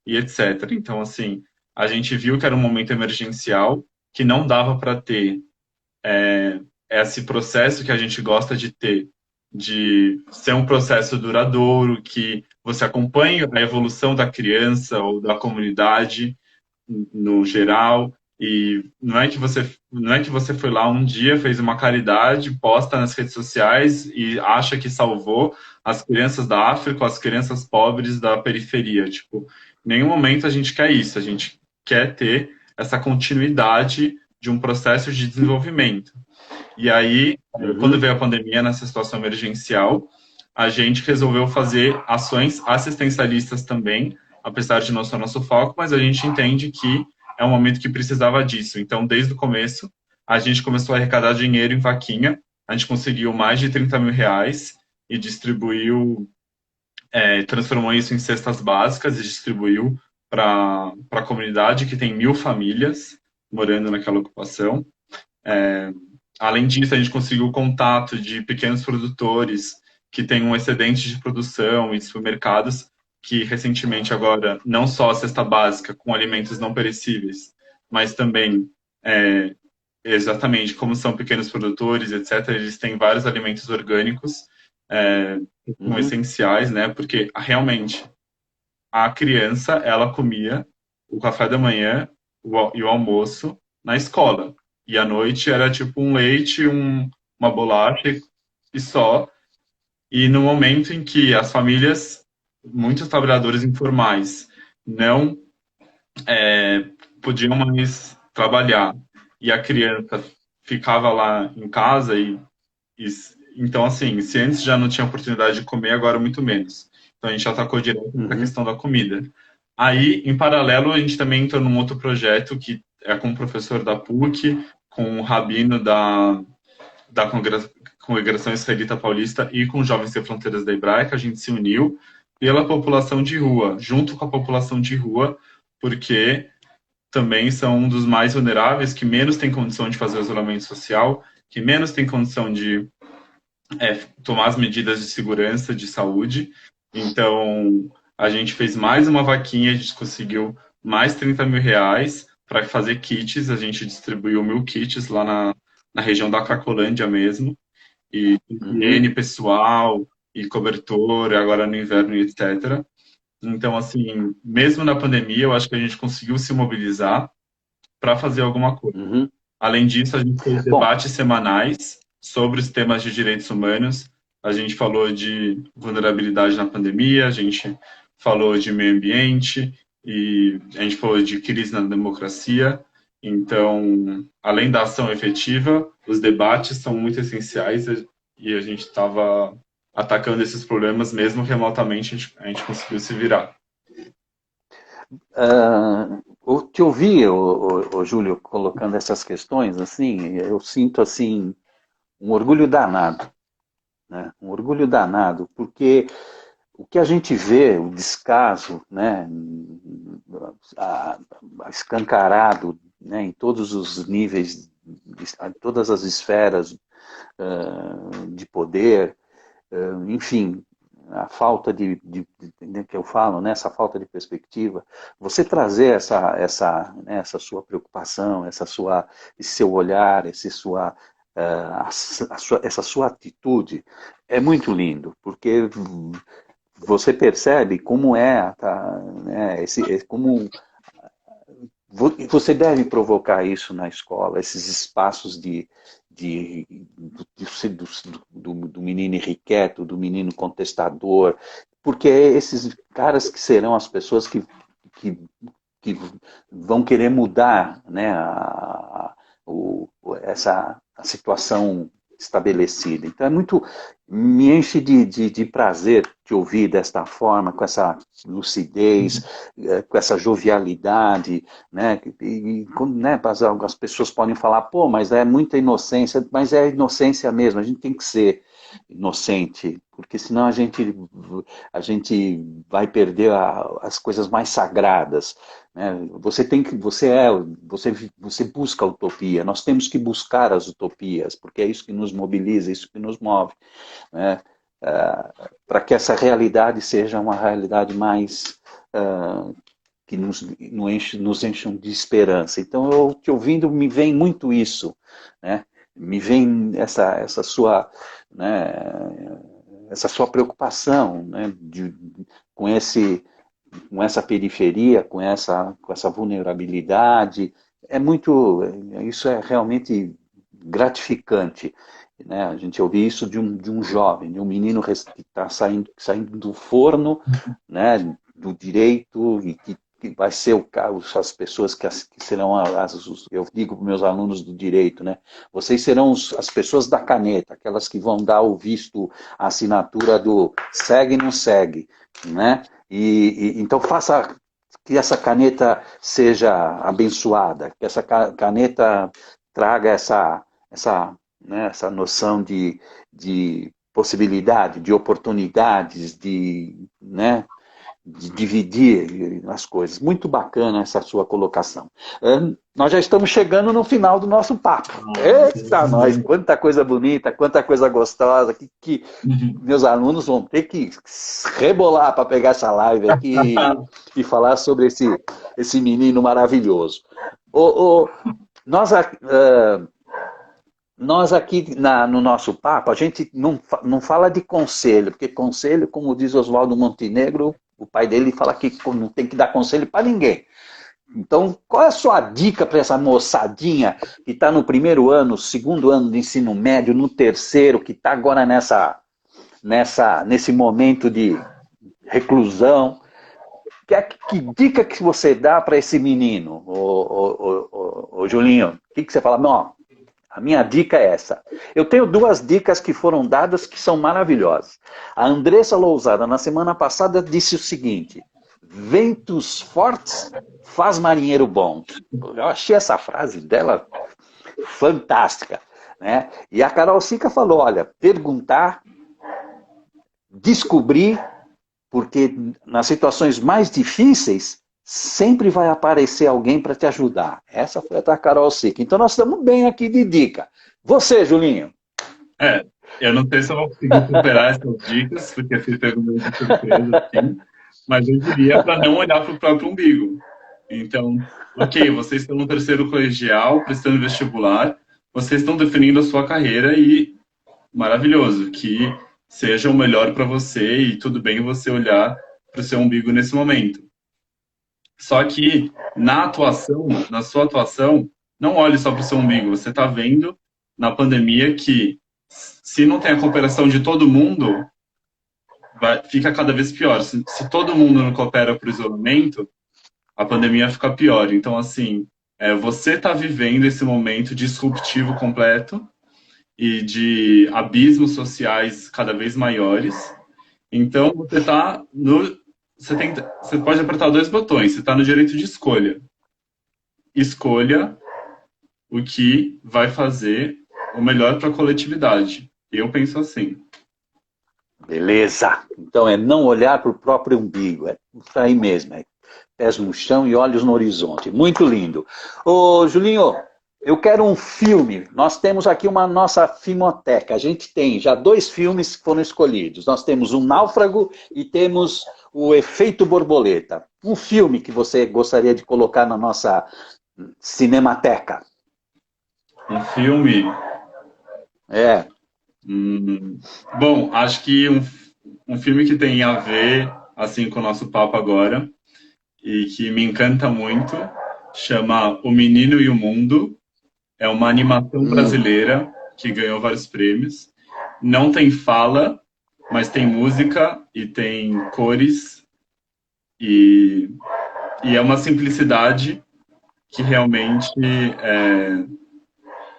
e etc. Então, assim, a gente viu que era um momento emergencial, que não dava para ter esse processo que a gente gosta de ter, de ser um processo duradouro, que você acompanhe a evolução da criança ou da comunidade no geral, e não é que você foi lá um dia, fez uma caridade, posta nas redes sociais e acha que salvou as crianças da África, as crianças pobres da periferia. Tipo, em nenhum momento a gente quer isso, a gente quer ter essa continuidade de um processo de desenvolvimento. E aí, quando veio a pandemia, nessa situação emergencial, a gente resolveu fazer ações assistencialistas também, apesar de não ser nosso foco, mas a gente entende que é um momento que precisava disso. Então, desde o começo, a gente começou a arrecadar dinheiro em vaquinha, a gente conseguiu mais de 30 mil reais e distribuiu, transformou isso em cestas básicas e distribuiu para a comunidade, que tem 1.000 famílias morando naquela ocupação. Além disso, a gente conseguiu o contato de pequenos produtores que têm um excedente de produção e de supermercados que recentemente agora, não só a cesta básica com alimentos não perecíveis, mas também, exatamente como são pequenos produtores, etc., eles têm vários alimentos orgânicos essenciais, né? Porque realmente a criança, ela comia o café da manhã e o almoço na escola. E à noite era tipo um leite, uma bolacha e só. E no momento em que as famílias, muitos trabalhadores informais, não podiam mais trabalhar e a criança ficava lá em casa então assim, se antes já não tinha oportunidade de comer, agora muito menos. Então a gente atacou direto na questão da comida. Aí, em paralelo, a gente também entrou num outro projeto que é com o professor da PUC, com o rabino da Congregação Israelita Paulista e com os Jovens Sem Fronteiras da Hebraica, a gente se uniu pela população de rua, junto com a população de rua, porque também são um dos mais vulneráveis, que menos tem condição de fazer o isolamento social, que menos tem condição de tomar as medidas de segurança, de saúde. Então, a gente fez mais uma vaquinha, a gente conseguiu mais 30 mil reais para fazer kits, a gente distribuiu 1.000 kits lá na região da Cracolândia mesmo, e higiene pessoal, e cobertor, agora no inverno, e etc. Então, assim, mesmo na pandemia, eu acho que a gente conseguiu se mobilizar para fazer alguma coisa. Além disso, a gente fez debates semanais sobre os temas de direitos humanos. A gente falou de vulnerabilidade na pandemia, a gente falou de meio ambiente e a gente falou de crise na democracia. Então, além da ação efetiva, os debates são muito essenciais e a gente estava atacando esses problemas, mesmo remotamente, a gente conseguiu se virar. Eu te ouvi, Júlio, colocando essas questões, assim, eu sinto, assim, um orgulho danado, né? Um orgulho danado, porque o que a gente vê, o descaso, né, escancarado, né, em todos os níveis, em todas as esferas de poder, enfim, a falta que eu falo, né, essa falta de perspectiva, você trazer essa sua preocupação, esse seu olhar, essa sua atitude, é muito lindo, porque você percebe como né, como você deve provocar isso na escola, esses espaços do menino irrequieto, do menino contestador, porque é esses caras que serão as pessoas que, que vão querer mudar, né, a situação estabelecida. Então me enche de prazer te ouvir desta forma, com essa lucidez, com essa jovialidade, né? Né, as pessoas podem falar, pô, mas é muita inocência, mas é inocência mesmo, a gente tem que ser inocente, porque senão a gente vai perder as coisas mais sagradas, né? Você busca a utopia, nós temos que buscar as utopias, porque é isso que nos mobiliza, é isso que nos move, né? Para que essa realidade seja uma realidade mais que nos encham de esperança. Então, eu te ouvindo, me vem muito isso, né? Me vem né, essa sua preocupação, né, com essa periferia, com essa vulnerabilidade. Isso é realmente gratificante, né? A gente ouvir isso de um jovem, de um menino que está saindo do forno, né, do direito, e que vai ser as pessoas que serão eu digo para meus alunos do direito, né? Vocês serão as pessoas da caneta, aquelas que vão dar o visto, a assinatura do segue, não segue, né? Então faça que essa caneta seja abençoada, que essa caneta traga né, essa noção de possibilidade, de oportunidades, né, de dividir as coisas. Muito bacana essa sua colocação. Nós já estamos chegando no final do nosso papo. Eita, nós! Quanta coisa bonita, quanta coisa gostosa, que meus alunos vão ter que rebolar para pegar essa live aqui e falar sobre esse menino maravilhoso. Nós aqui no nosso papo, a gente não fala de conselho, porque conselho, como diz Oswaldo Montenegro, o pai dele fala que não tem que dar conselho para ninguém. Então, qual é a sua dica para essa moçadinha que está no primeiro ano, segundo ano de ensino médio, no terceiro, que está agora nesse momento de reclusão? Que dica que você dá para esse menino, ô Julinho? O que você fala? Não, a minha dica é essa. Eu tenho 2 dicas que foram dadas que são maravilhosas. A Andressa Lousada, na semana passada, disse o seguinte: ventos fortes faz marinheiro bom. Eu achei essa frase dela fantástica, né? E a Carol Sica falou, olha, perguntar, descobrir, porque nas situações mais difíceis sempre vai aparecer alguém para te ajudar. Essa foi a da Carol Sica. Então nós estamos bem aqui de dica. Você, Julinho? Eu não sei se eu vou conseguir superar essas dicas, porque fui pego meio de surpresa, assim, mas eu diria para não olhar para o próprio umbigo. Então, ok, vocês estão no terceiro colegial, prestando vestibular, vocês estão definindo a sua carreira e maravilhoso, que seja o melhor para você e tudo bem você olhar para o seu umbigo nesse momento. Só que na sua atuação, não olhe só para o seu umbigo. Você está vendo na pandemia que se não tem a cooperação de todo mundo, fica cada vez pior. Se todo mundo não coopera para o isolamento, a pandemia fica pior. Então, assim, você está vivendo esse momento disruptivo completo e de abismos sociais cada vez maiores. Então, você está no... Você pode apertar dois botões. Você está no direito de escolha. Escolha o que vai fazer o melhor para a coletividade. Eu penso assim. Beleza. Então é não olhar para o próprio umbigo. É isso aí mesmo. É pés no chão e olhos no horizonte. Muito lindo. Ô, Julinho, eu quero um filme. Nós temos aqui uma nossa filmoteca. A gente tem já 2 filmes que foram escolhidos. Nós temos o Náufrago e temos o Efeito Borboleta. Um filme que você gostaria de colocar na nossa cinemateca. Um filme. É. Bom, acho que um filme que tem a ver assim com o nosso papo agora e que me encanta muito chama O Menino e o Mundo. É uma animação brasileira que ganhou vários prêmios. Não tem fala, mas tem música e tem cores e é uma simplicidade que realmente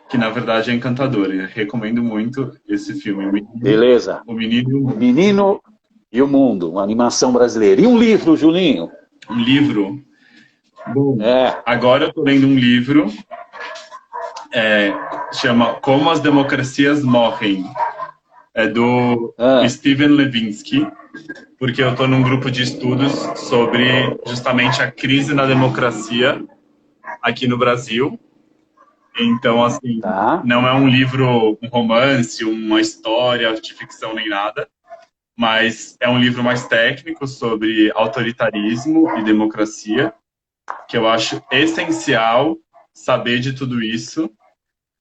que na verdade é encantadora. Eu recomendo muito esse filme. Beleza. O Menino e o Mundo. O Menino e o Mundo, uma animação brasileira. E um livro, Julinho? Um livro. Bom, agora eu estou lendo um livro, chama Como as Democracias Morrem. É do Steven Levinsky, porque eu estou num grupo de estudos sobre justamente a crise na democracia aqui no Brasil. Então, assim, não é um livro, um romance, uma história de ficção nem nada, mas é um livro mais técnico sobre autoritarismo e democracia, que eu acho essencial saber de tudo isso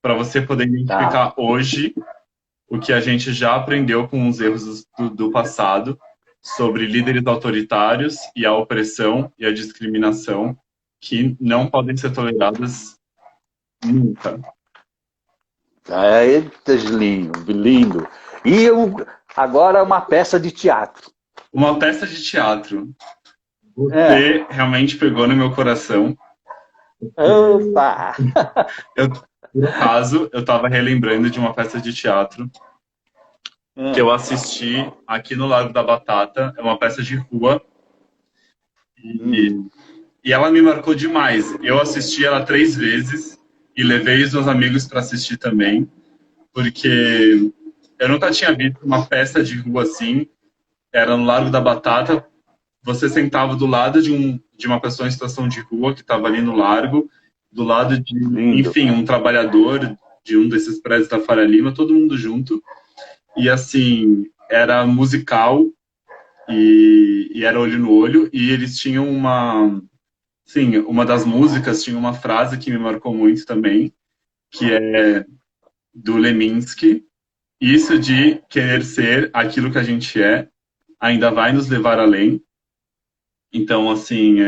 para você poder identificar hoje o que a gente já aprendeu com os erros do passado sobre líderes autoritários e a opressão e a discriminação que não podem ser toleradas nunca. Eita, lindo. E agora uma peça de teatro. Uma peça de teatro. Você realmente pegou no meu coração. Opa! Por acaso, eu estava relembrando de uma peça de teatro que eu assisti aqui no Largo da Batata. É uma peça de rua. E ela me marcou demais. Eu assisti ela 3 vezes e levei os meus amigos para assistir também, porque eu nunca tinha visto uma peça de rua assim. Era no Largo da Batata. Você sentava do lado de uma pessoa em situação de rua que estava ali no largo, do lado de, enfim, um trabalhador de um desses prédios da Faria Lima, todo mundo junto. E, assim, era musical e era olho no olho. E eles tinham uma das músicas tinha uma frase que me marcou muito também, que é do Leminski: isso de querer ser aquilo que a gente é ainda vai nos levar além. Então, assim,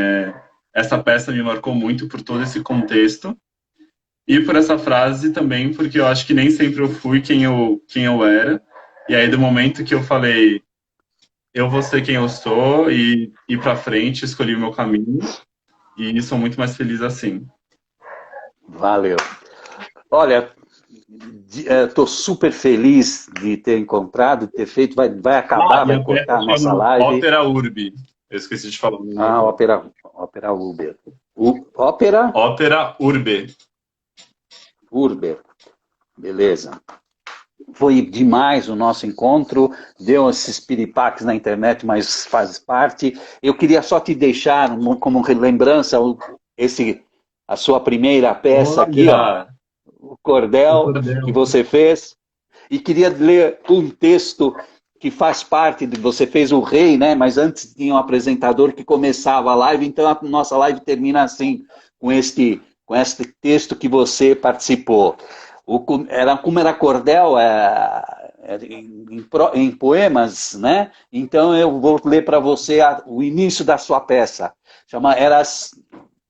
essa peça me marcou muito por todo esse contexto e por essa frase também, porque eu acho que nem sempre eu fui quem eu era. E aí, do momento que eu falei, eu vou ser quem eu sou e ir pra frente, escolhi o meu caminho e sou muito mais feliz assim. Valeu. Olha, estou super feliz de ter encontrado, de ter feito, vai acabar, vai cortar a nossa live. Ópera Urbi. Eu esqueci de falar. Ópera Uber. Ópera? Ópera Urbe. Urber. Beleza. Foi demais o nosso encontro, deu esses piripaques na internet, mas faz parte. Eu queria só te deixar como lembrança a sua primeira peça aqui, ó, o cordel que você fez. E queria ler um texto que faz parte de... Você fez o Rei, né? Mas antes tinha um apresentador que começava a live, então a nossa live termina assim, com este texto que você participou. Como era cordel, em poemas, né? Então eu vou ler para você o início da sua peça.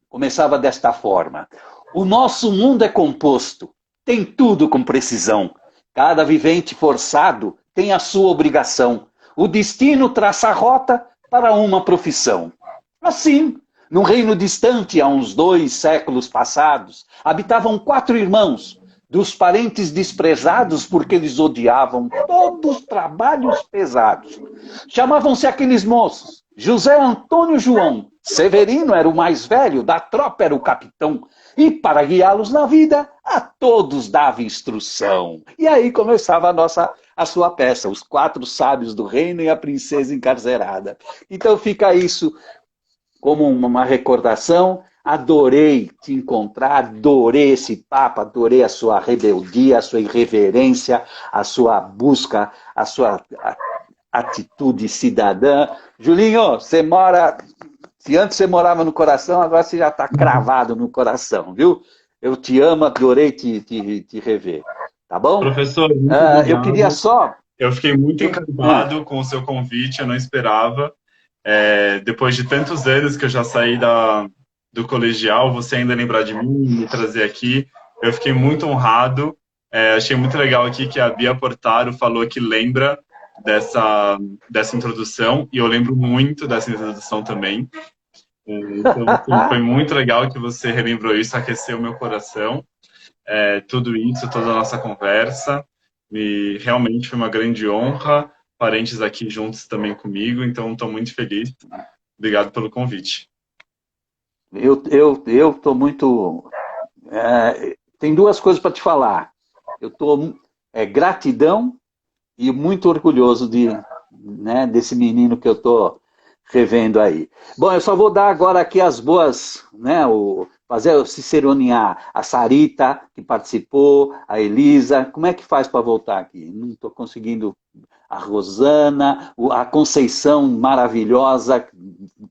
Começava desta forma: o nosso mundo é composto, tem tudo com precisão. Cada vivente forçado tem a sua obrigação. o destino traça a rota para uma profissão. Assim, num reino distante, há uns 2 séculos passados, habitavam 4 irmãos, dos parentes desprezados porque eles odiavam todos os trabalhos pesados. Chamavam-se aqueles moços José Antônio João. Severino era o mais velho, da tropa era o capitão. E para guiá-los na vida, a todos dava instrução. E aí começava a sua peça, Os 4 Sábios do Reino e a Princesa Encarcerada. Então fica isso como uma recordação. Adorei te encontrar, adorei esse papo, adorei a sua rebeldia, a sua irreverência, a sua busca, a sua atitude cidadã. Julinho, você mora... Se antes você morava no coração, agora você já está cravado no coração, viu? Eu te amo, adorei te rever. Tá bom? Professor, muito eu queria só... Eu fiquei muito encantado com o seu convite, eu não esperava. Depois de tantos anos que eu já saí do colegial, você ainda lembrar de mim, me trazer aqui, eu fiquei muito honrado. Achei muito legal aqui que a Bia Portaro falou que lembra dessa introdução, e eu lembro muito dessa introdução também. Então, foi muito legal que você relembrou isso, aqueceu o meu coração. Tudo isso, toda a nossa conversa, e realmente foi uma grande honra, parentes aqui juntos também comigo, então estou muito feliz. Obrigado pelo convite. Eu estou muito... tem 2 coisas para te falar. Eu estou gratidão e muito orgulhoso desse menino que eu estou revendo aí. Bom, eu só vou dar agora aqui as boas, fazer o ciceronear a Sarita, que participou, a Elisa. Como é que faz para voltar aqui? Não estou conseguindo. A Rosana, a Conceição maravilhosa,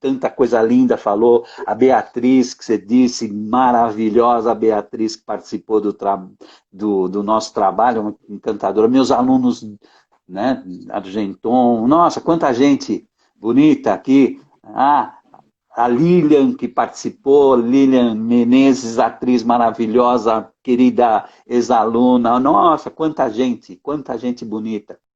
tanta coisa linda falou, a Beatriz, que você disse, maravilhosa, a Beatriz que participou do nosso trabalho, uma encantadora. Meus alunos, Argenton, nossa, quanta gente bonita aqui. A Lilian, que participou, Lilian Menezes, atriz maravilhosa, querida ex-aluna. Nossa, quanta gente bonita.